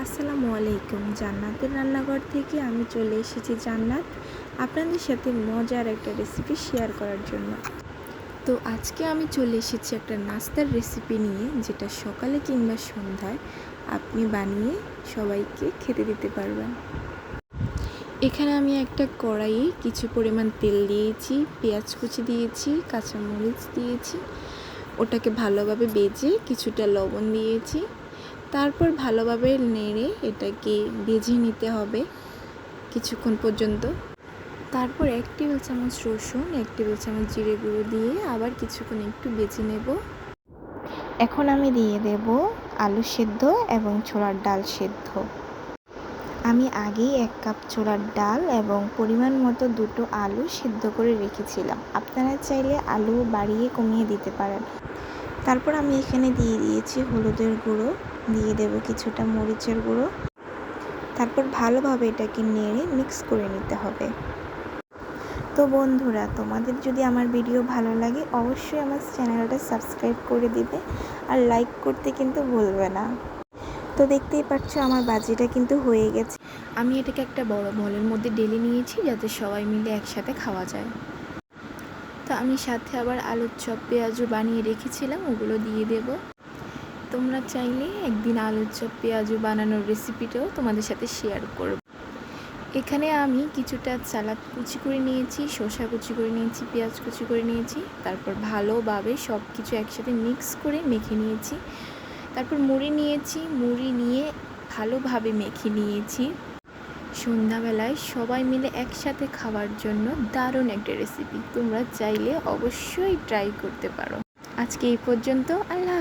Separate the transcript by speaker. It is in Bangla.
Speaker 1: আসসালামু আলাইকুম। জান্নাতের রান্নাঘর থেকে আমি চলে এসেছি জান্নাত আপনাদের সাথে মজার একটা রেসিপি শেয়ার করার জন্য। তো আজকে আমি চলে এসেছি একটা নাস্তার রেসিপি নিয়ে, যেটা সকালে কিংবা সন্ধ্যায় আপনি বানিয়ে সবাইকে খেতে দিতে পারবেন। এখানে আমি একটা কড়াইয়ে কিছু পরিমাণ তেল দিয়েছি, পেঁয়াজ কুচি দিয়েছি, কাঁচামরিচ দিয়েছি, ওটাকে ভালোভাবে ভেজে কিছুটা লবণ দিয়েছি। তারপর ভালোভাবে নেড়ে এটাকে ভেজে নিতে হবে কিছুক্ষণ পর্যন্ত। তারপর 1 টেবিল চামচ রসুন, 1 টেবিল চামচ জিরে গুঁড়ো দিয়ে আবার কিছুক্ষণ একটু ভেজে নেব। এখন আমি দিয়ে দেব আলু সেদ্ধ এবং ছোলার ডাল সেদ্ধ। আমি আগেই 1 কাপ ছোলার ডাল এবং পরিমাণ মতো 2টো আলু সেদ্ধ করে রেখেছিলাম। আপনারা চাইলে আলু বাড়িয়ে কমিয়ে দিতে পারেন। তারপর আমি এখানে দিয়ে দিয়েছি হলুদের গুঁড়ো, দিয়ে দেব কিছুটা মরিচের গুঁড়ো। তারপর ভালোভাবে এটাকে নেড়ে মিক্স করে নিতে হবে। তো বন্ধুরা, তোমাদের যদি আমার ভিডিও ভালো লাগে অবশ্যই আমার চ্যানেলটা সাবস্ক্রাইব করে দিবে আর লাইক করতে কিন্তু ভুলবে না। তো দেখতেই পাচ্ছ আমার ভাজিটা কিন্তু হয়ে গেছে। আমি এটাকে একটা বড় বলের মধ্যে ঢেলে নিয়েছি যাতে সবাই মিলে একসাথে খাওয়া যায়। তো আমি সাথে আবার আলুর চপ পেঁয়াজু বানিয়ে রেখেছিলাম, ওগুলো দিয়ে দেব। তোমরা চাইলে একদিন আলুর চপ পেঁয়াজু বানানোর রেসিপিটাও তোমাদের সাথে শেয়ার করব। এখানে আমি কিছুটা সালাদ কুচি করে নিয়েছি, শসা কুচি করে নিয়েছি, পেঁয়াজ কুচি করে নিয়েছি। তারপর ভালোভাবে সব কিছু একসাথে মিক্স করে মেখে নিয়েছি। তারপর মুড়ি নিয়েছি, মুড়ি নিয়ে ভালোভাবে মেখে নিয়েছি। সন্ধ্যাবেলায় সবাই মিলে একসাথে খাওয়ার জন্য দারুণ একটা রেসিপি। তোমরা চাইলে অবশ্যই ট্রাই করতে পারো। আজকে এই পর্যন্ত। আল্লাহ।